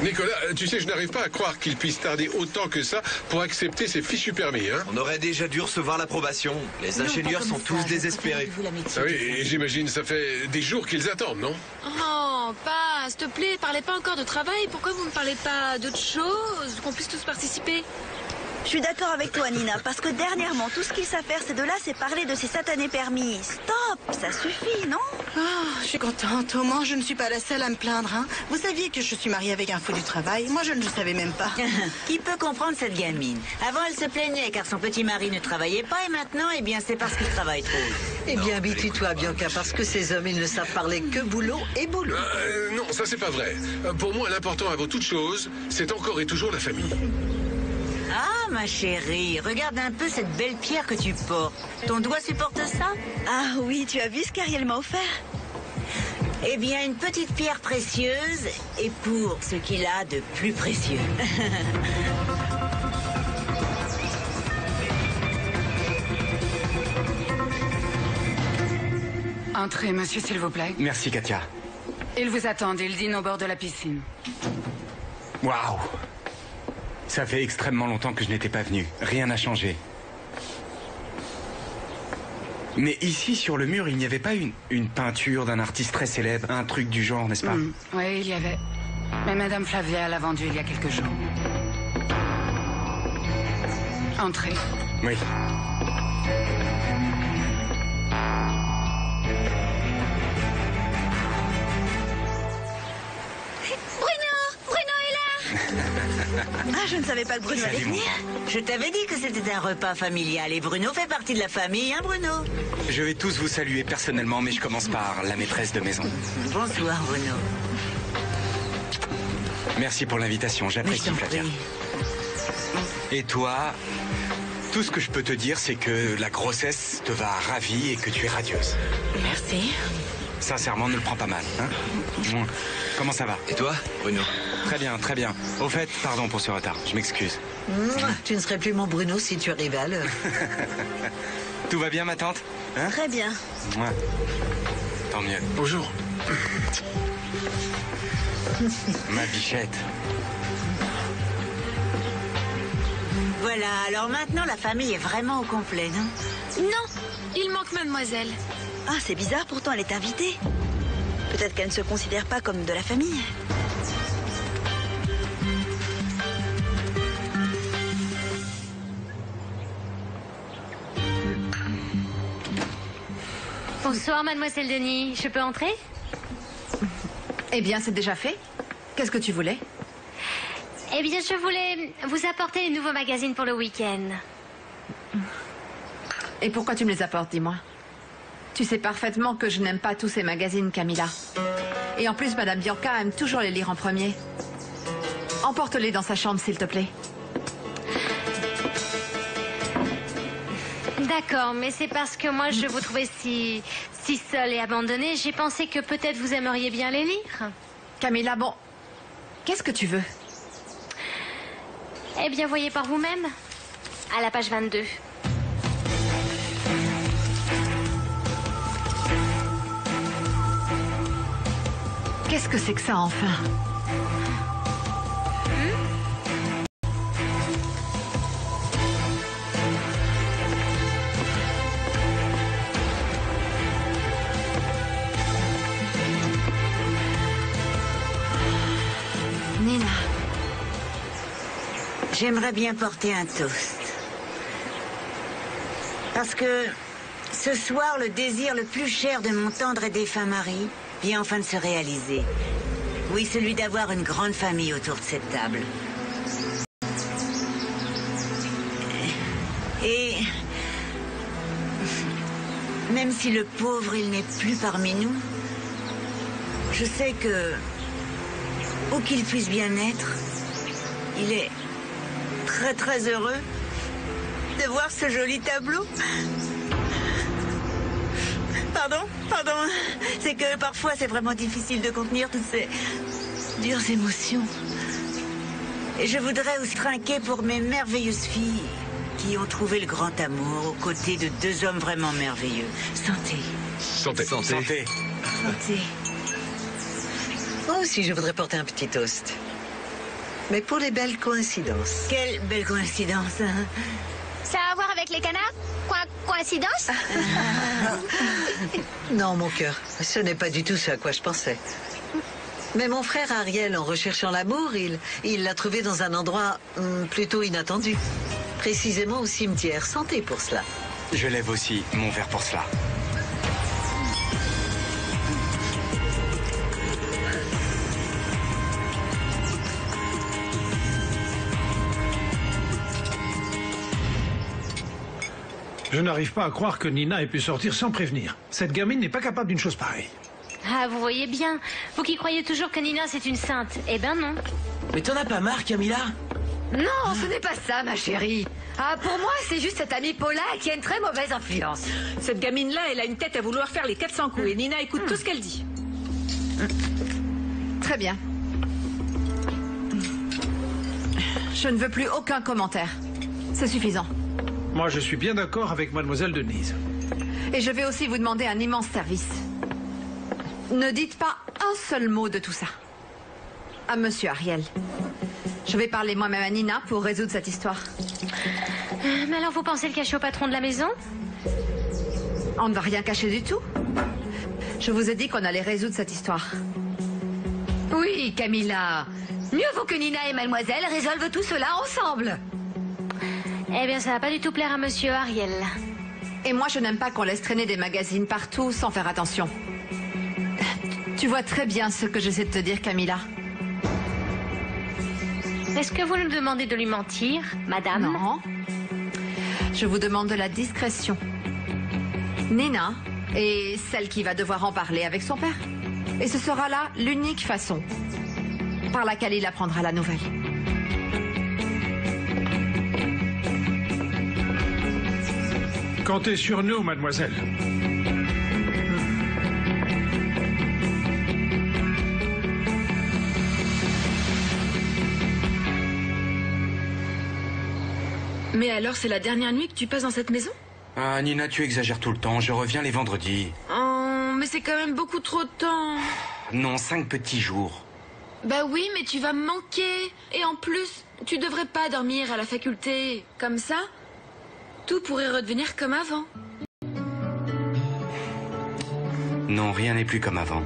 Nicolas, tu sais, je n'arrive pas à croire qu'il puisse tarder autant que ça pour accepter ces fichus permis, hein. On aurait déjà dû recevoir l'approbation. Les ingénieurs sont tous désespérés. Ah oui, et j'imagine ça fait des jours qu'ils attendent, non? Oh, pas, s'il te plaît, parlez pas encore de travail. Pourquoi vous ne parlez pas d'autre chose, qu'on puisse tous participer? Je suis d'accord avec toi, Nina, parce que dernièrement, tout ce qu'ils savent faire, c'est parler de ces satanés permis. Stop, ça suffit, non? Oh, je suis contente. Au moins, je ne suis pas la seule à me plaindre. Hein. Vous saviez que je suis mariée avec un fou du travail? Moi, je ne le savais même pas. Qui peut comprendre cette gamine? Avant, elle se plaignait car son petit mari ne travaillait pas et maintenant, eh bien, c'est parce qu'il travaille trop. Eh bien, habitue-toi, Bianca, parce que ces hommes, ils ne savent parler que boulot et boulot. Non, ça c'est pas vrai. Pour moi, l'important avant toute chose, c'est encore et toujours la famille. Ah, ma chérie, regarde un peu cette belle pierre que tu portes. Ton doigt supporte ça? Ah oui, tu as vu ce qu'Ariel m'a offert? Eh bien, une petite pierre précieuse et pour ce qu'il a de plus précieux. Entrez, monsieur, s'il vous plaît. Merci, Katia. Ils vous attendent, ils dînent au bord de la piscine. Waouh! Ça fait extrêmement longtemps que je n'étais pas venu. Rien n'a changé. Mais ici, sur le mur, il n'y avait pas une peinture d'un artiste très célèbre, un truc du genre, n'est-ce pas? Oui, il y avait. Mais Madame Flavia l'a vendu il y a quelques jours. Entrez. Oui. Ah, je ne savais pas que Bruno allait venir. Je t'avais dit que c'était un repas familial et Bruno fait partie de la famille, hein, Bruno? Je vais tous vous saluer personnellement, mais je commence par la maîtresse de maison. Bonsoir, Bruno. Merci pour l'invitation, j'apprécie, Flavia. Et toi, tout ce que je peux te dire, c'est que la grossesse te va ravie et que tu es radieuse. Merci. Sincèrement, ne le prends pas mal, hein? Comment ça va? Et toi, Bruno? Très bien, très bien. Au fait, pardon pour ce retard, je m'excuse. Tu ne serais plus mon Bruno si tu arrivais à l'heure. Tout va bien, ma tante? Hein? Très bien. Ouais. Tant mieux. Bonjour. Ma bichette. Voilà, alors maintenant la famille est vraiment au complet, non? Non, il manque mademoiselle. Ah, c'est bizarre, pourtant elle est invitée. Peut-être qu'elle ne se considère pas comme de la famille. Bonsoir, mademoiselle Denis. Je peux entrer? Eh bien, c'est déjà fait. Qu'est-ce que tu voulais? Eh bien, je voulais vous apporter les nouveaux magazines pour le week-end. Et pourquoi tu me les apportes, dis-moi? Tu sais parfaitement que je n'aime pas tous ces magazines, Camilla. Et en plus, Madame Bianca aime toujours les lire en premier. Emporte-les dans sa chambre, s'il te plaît. D'accord, mais c'est parce que moi, je vous trouvais si seule et abandonnée. J'ai pensé que peut-être vous aimeriez bien les lire. Camilla, bon, qu'est-ce que tu veux? Eh bien, voyez par vous-même. À la page 22. Qu'est-ce que c'est que ça, enfin? Nina, j'aimerais bien porter un toast. Parce que ce soir, le désir le plus cher de mon tendre et défunt mari vient enfin de se réaliser. Oui, celui d'avoir une grande famille autour de cette table. Et même si le pauvre, il n'est plus parmi nous, je sais que, où qu'il puisse bien être, il est très très heureux de voir ce joli tableau. Pardon, c'est que parfois c'est vraiment difficile de contenir toutes ces dures émotions. Et je voudrais aussi trinquer pour mes merveilleuses filles qui ont trouvé le grand amour aux côtés de deux hommes vraiment merveilleux. Santé. Santé. Santé. Santé. Moi aussi, je voudrais porter un petit toast. Mais pour les belles coïncidences. Quelle belle coïncidence. Ça a à voir avec les canards? Quoi, coïncidence? Non, mon cœur, ce n'est pas du tout ce à quoi je pensais. Mais mon frère Ariel, en recherchant l'amour, il l'a trouvé dans un endroit plutôt inattendu. Précisément au cimetière. Santé pour cela. Je lève aussi mon verre pour cela. Je n'arrive pas à croire que Nina ait pu sortir sans prévenir. Cette gamine n'est pas capable d'une chose pareille. Ah, vous voyez bien. Vous qui croyez toujours que Nina, c'est une sainte. Eh ben non. Mais t'en as pas marre, Camilla? Non, ce n'est pas ça, ma chérie. Ah, pour moi, c'est juste cette amie Paula qui a une très mauvaise influence. Cette gamine-là, elle a une tête à vouloir faire les 400 coups et Nina écoute tout ce qu'elle dit. Très bien. Je ne veux plus aucun commentaire. C'est suffisant. Moi, je suis bien d'accord avec mademoiselle Denise. Et je vais aussi vous demander un immense service. Ne dites pas un seul mot de tout ça. À monsieur Ariel. Je vais parler moi-même à Nina pour résoudre cette histoire. Mais alors vous pensez le cacher au patron de la maison? On ne va rien cacher du tout. Je vous ai dit qu'on allait résoudre cette histoire. Oui, Camilla. Mieux vaut que Nina et mademoiselle résolvent tout cela ensemble. Eh bien, ça va pas du tout plaire à monsieur Ariel. Et moi, je n'aime pas qu'on laisse traîner des magazines partout sans faire attention. Tu vois très bien ce que j'essaie de te dire, Camilla. Est-ce que vous nous demandez de lui mentir, madame? Non. Je vous demande de la discrétion. Nina est celle qui va devoir en parler avec son père. Et ce sera là l'unique façon par laquelle il apprendra la nouvelle. Comptez sur nous, mademoiselle. Mais alors, c'est la dernière nuit que tu passes dans cette maison? Ah, Nina, tu exagères tout le temps. Je reviens les vendredis. Oh, mais c'est quand même beaucoup trop de temps. Non, 5 petits jours. Bah oui, mais tu vas me manquer. Et en plus, tu devrais pas dormir à la faculté. Comme ça, tout pourrait redevenir comme avant. Non, rien n'est plus comme avant.